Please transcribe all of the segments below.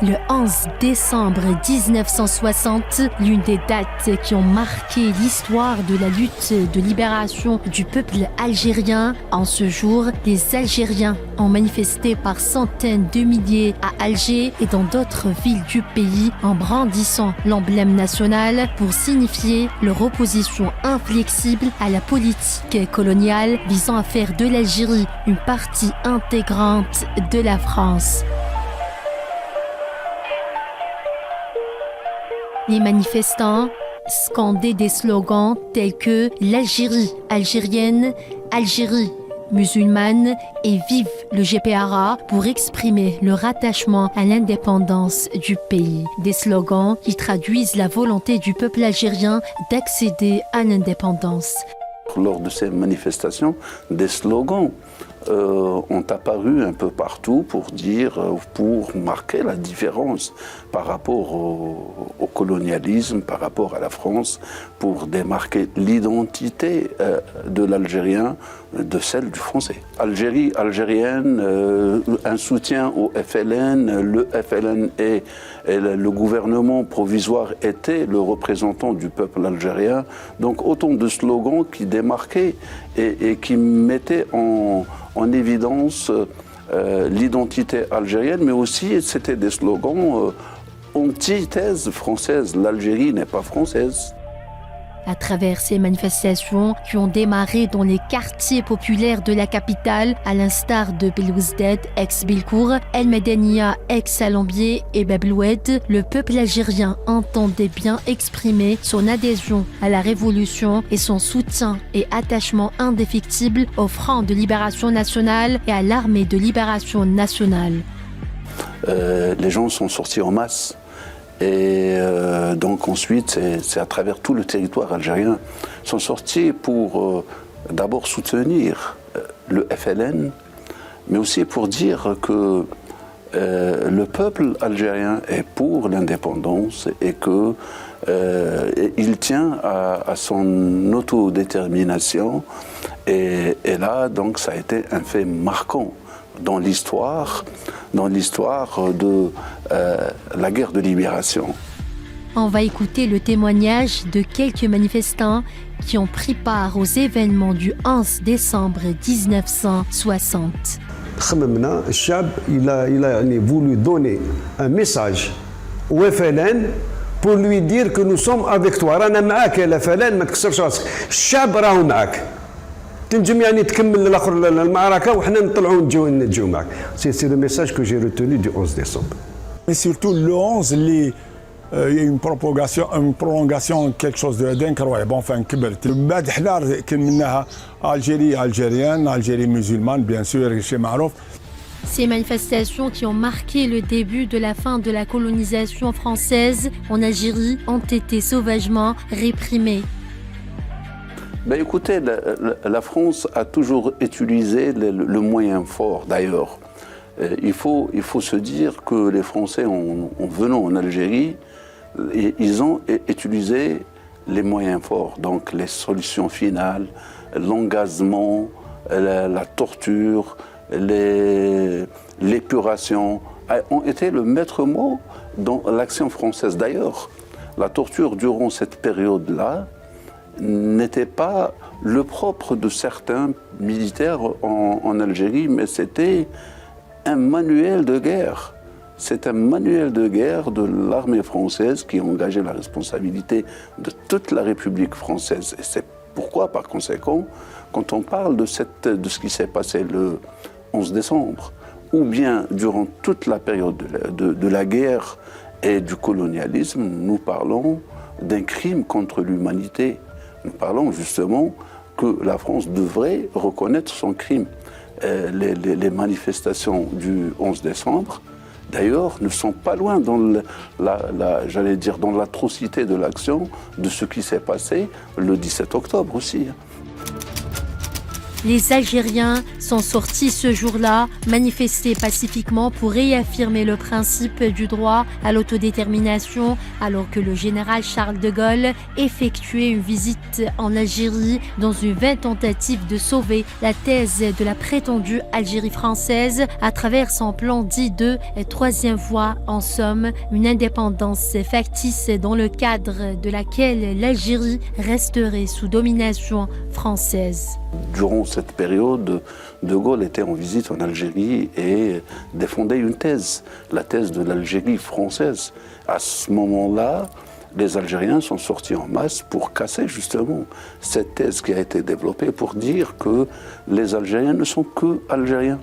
Le 11 décembre 1960, l'une des dates qui ont marqué l'histoire de la lutte de libération du peuple algérien. En ce jour, les Algériens ont manifesté par centaines de milliers à Alger et dans d'autres villes du pays en brandissant l'emblème national pour signifier leur opposition inflexible à la politique coloniale visant à faire de l'Algérie une partie intégrante de la France. Les manifestants scandaient des slogans tels que l'Algérie algérienne, Algérie musulmane et vive le GPRA pour exprimer leur attachement à l'indépendance du pays. Des slogans qui traduisent la volonté du peuple algérien d'accéder à l'indépendance. Lors de ces manifestations, des slogans ont apparu un peu partout pour marquer la différence par rapport au colonialisme, par rapport à la France, pour démarquer l'identité de l'Algérien de celle du Français. Algérie algérienne, un soutien au FLN, le FLN et le gouvernement provisoire était le représentant du peuple algérien. Donc autant de slogans qui démarquaient et qui mettaient en évidence l'identité algérienne, mais aussi c'était des slogans antithèse française. L'Algérie n'est pas française. À travers ces manifestations qui ont démarré dans les quartiers populaires de la capitale, à l'instar de Belouizdad, ex-Bilkour, El Medenia, ex-Salambier et Babloued, le peuple algérien entendait bien exprimer son adhésion à la révolution et son soutien et attachement indéfectible au Front de libération nationale et à l'Armée de libération nationale. Les gens sont sortis en masse. Et donc ensuite, c'est à travers tout le territoire algérien, sont sortis pour d'abord soutenir le FLN, mais aussi pour dire que le peuple algérien est pour l'indépendance et que il tient à son autodétermination. Et là, donc, ça a été un fait marquant dans l'histoire de la guerre de libération. On va écouter le témoignage de quelques manifestants qui ont pris part aux événements du 11 décembre 1960. خممنا الشعب il a voulu donner un message au FLN pour lui dire que nous sommes avec toi. رانا معاك يا FLN ما تكسرش راسك. الشعب راهو معاك. تنجم يعني تكمل الاخر المعركه وحنا نطلعوا نجيو معك. C'est le message que j'ai retenu du 11 décembre. Mais surtout le 11 il y a une prolongation quelque chose d'incroyable. Enfin كبرت. بعد حنا كان منها Algérie algérienne, Algérie musulmane bien sûr, c'est معروف. Ces manifestations qui ont marqué le début de la fin de la colonisation française en Algérie ont été sauvagement réprimées. Ben écoutez, la France a toujours utilisé le moyen fort d'ailleurs. Il faut se dire que les Français, en venant en Algérie, ils ont utilisé les moyens forts, donc les solutions finales, l'engagement, la torture, l'épuration, ont été le maître mot dans l'action française. D'ailleurs, la torture durant cette période-là n'était pas le propre de certains militaires en Algérie, mais c'était un manuel de guerre. C'est un manuel de guerre de l'armée française qui engageait la responsabilité de toute la République française. Et c'est pourquoi, par conséquent, quand on parle de ce qui s'est passé le 11 décembre, ou bien durant toute la période de la guerre et du colonialisme, nous parlons d'un crime contre l'humanité. Nous parlons justement que la France devrait reconnaître son crime. Les manifestations du 11 décembre, d'ailleurs, ne sont pas loin dans j'allais dire, dans l'atrocité de l'action de ce qui s'est passé le 17 octobre aussi. Les Algériens sont sortis ce jour-là manifester pacifiquement pour réaffirmer le principe du droit à l'autodétermination alors que le général Charles de Gaulle effectuait une visite en Algérie dans une vaine tentative de sauver la thèse de la prétendue Algérie française à travers son plan dit de troisième voie, en somme, une indépendance factice dans le cadre de laquelle l'Algérie resterait sous domination française. Durant cette période, De Gaulle était en visite en Algérie et défendait une thèse, la thèse de l'Algérie française. À ce moment-là, les Algériens sont sortis en masse pour casser justement cette thèse qui a été développée pour dire que les Algériens ne sont que Algériens.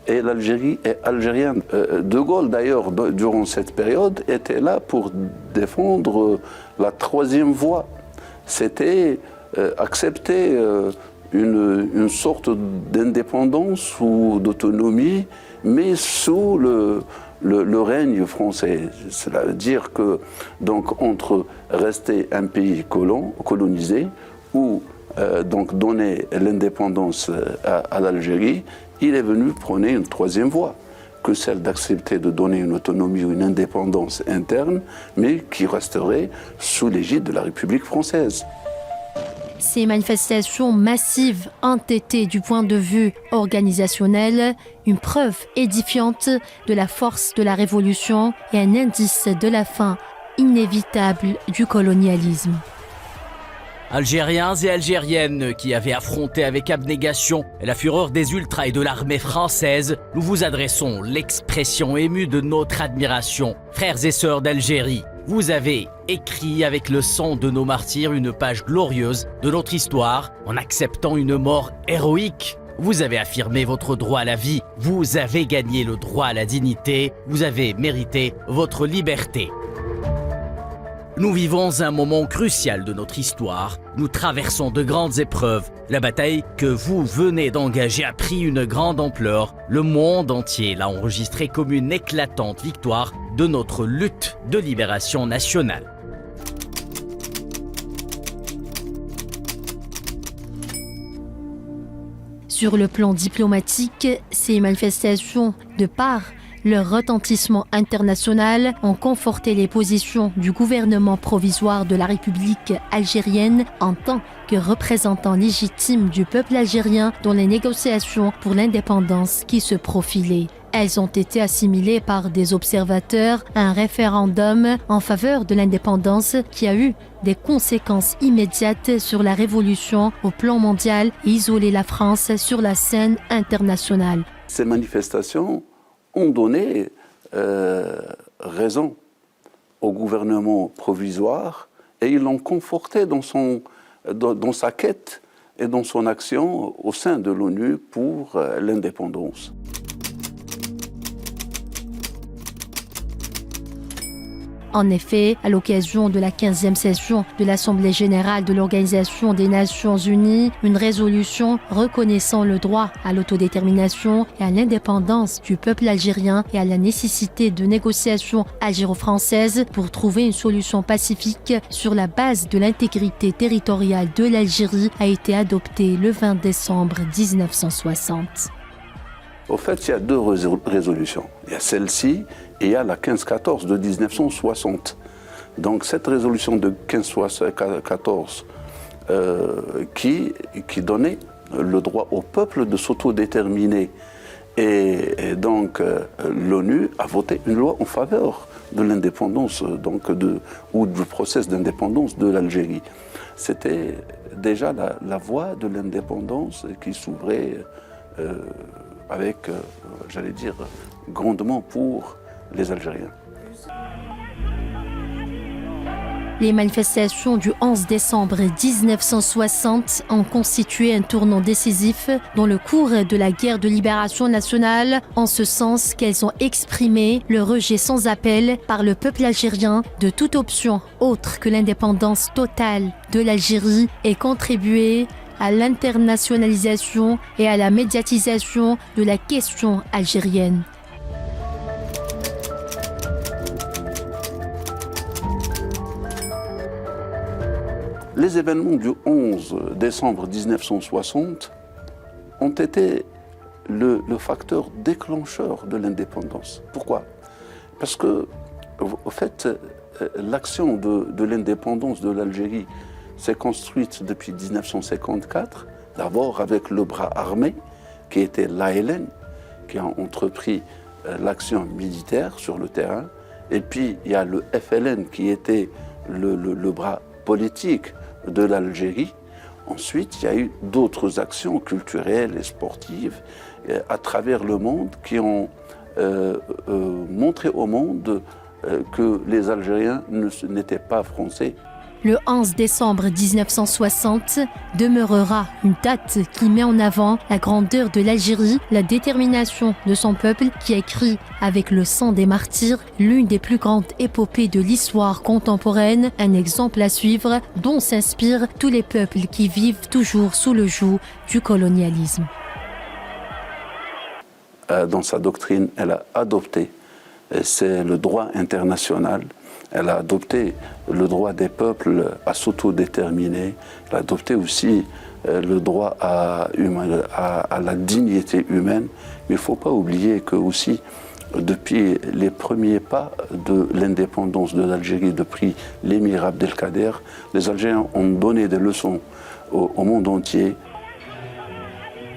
Et l'Algérie est algérienne. De Gaulle, d'ailleurs, durant cette période, était là pour défendre la troisième voie. C'était accepter une sorte d'indépendance ou d'autonomie, mais sous le règne français. Cela veut dire que, donc, entre rester un pays colonisé ou donc donner l'indépendance à l'Algérie, il est venu prôner une troisième voie, que celle d'accepter de donner une autonomie ou une indépendance interne, mais qui resterait sous l'égide de la République française. Ces manifestations massives ont été, du point de vue organisationnel, une preuve édifiante de la force de la révolution et un indice de la fin inévitable du colonialisme. Algériens et Algériennes qui avaient affronté avec abnégation la fureur des ultras et de l'armée française, nous vous adressons l'expression émue de notre admiration. Frères et sœurs d'Algérie, vous avez écrit avec le sang de nos martyrs une page glorieuse de notre histoire en acceptant une mort héroïque. Vous avez affirmé votre droit à la vie, vous avez gagné le droit à la dignité, vous avez mérité votre liberté. Nous vivons un moment crucial de notre histoire. Nous traversons de grandes épreuves. La bataille que vous venez d'engager a pris une grande ampleur. Le monde entier l'a enregistrée comme une éclatante victoire de notre lutte de libération nationale. Sur le plan diplomatique, ces manifestations, de par leur retentissement international, ont conforté les positions du gouvernement provisoire de la République algérienne en tant que représentant légitime du peuple algérien dans les négociations pour l'indépendance qui se profilaient. Elles ont été assimilées par des observateurs à un référendum en faveur de l'indépendance qui a eu des conséquences immédiates sur la révolution au plan mondial et isolé la France sur la scène internationale. Ces manifestations ont donné raison au gouvernement provisoire et ils l'ont conforté dans sa quête et dans son action au sein de l'ONU pour l'indépendance. En effet, à l'occasion de la 15e session de l'Assemblée générale de l'Organisation des Nations Unies, une résolution reconnaissant le droit à l'autodétermination et à l'indépendance du peuple algérien et à la nécessité de négociations algéro-françaises pour trouver une solution pacifique sur la base de l'intégrité territoriale de l'Algérie a été adoptée le 20 décembre 1960. Au fait, il y a deux résolutions. Il y a celle-ci et il y a la 1514 de 1960. Donc cette résolution de 1514 qui donnait le droit au peuple de s'autodéterminer. Et donc l'ONU a voté une loi en faveur de l'indépendance ou du processus d'indépendance de l'Algérie. C'était déjà la voie de l'indépendance qui s'ouvrait avec, j'allais dire, grandement pour les Algériens. Les manifestations du 11 décembre 1960 ont constitué un tournant décisif dans le cours de la guerre de libération nationale, en ce sens qu'elles ont exprimé le rejet sans appel par le peuple algérien de toute option autre que l'indépendance totale de l'Algérie et contribué à l'internationalisation et à la médiatisation de la question algérienne. Les événements du 11 décembre 1960 ont été le facteur déclencheur de l'indépendance. Pourquoi? Parce que, au fait, l'action de l'indépendance de l'Algérie s'est construite depuis 1954, d'abord avec le bras armé, qui était l'ALN, qui a entrepris l'action militaire sur le terrain, et puis il y a le FLN, qui était le bras politique de l'Algérie. Ensuite, il y a eu d'autres actions culturelles et sportives à travers le monde qui ont montré au monde que les Algériens n'étaient pas français. Le 11 décembre 1960 demeurera une date qui met en avant la grandeur de l'Algérie, la détermination de son peuple qui a écrit avec le sang des martyrs l'une des plus grandes épopées de l'histoire contemporaine, un exemple à suivre dont s'inspirent tous les peuples qui vivent toujours sous le joug du colonialisme. Dans sa doctrine, elle a adopté, c'est le droit international. Elle a adopté le droit des peuples à s'autodéterminer. Elle a adopté aussi le droit à la dignité humaine. Mais il ne faut pas oublier que aussi, depuis les premiers pas de l'indépendance de l'Algérie, depuis l'émir Abdelkader, les Algériens ont donné des leçons au monde entier.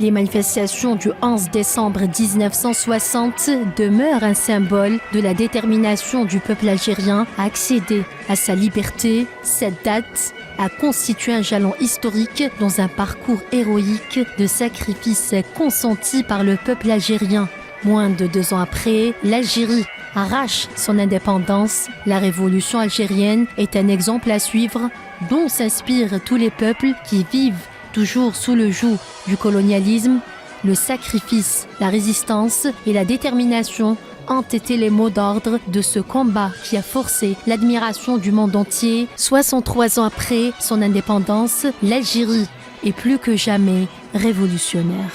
Les manifestations du 11 décembre 1960 demeurent un symbole de la détermination du peuple algérien à accéder à sa liberté. Cette date a constitué un jalon historique dans un parcours héroïque de sacrifices consentis par le peuple algérien. Moins de 2 ans après, l'Algérie arrache son indépendance. La révolution algérienne est un exemple à suivre dont s'inspirent tous les peuples qui vivent toujours sous le joug du colonialisme. Le sacrifice, la résistance et la détermination ont été les mots d'ordre de ce combat qui a forcé l'admiration du monde entier. 63 ans après son indépendance, l'Algérie est plus que jamais révolutionnaire.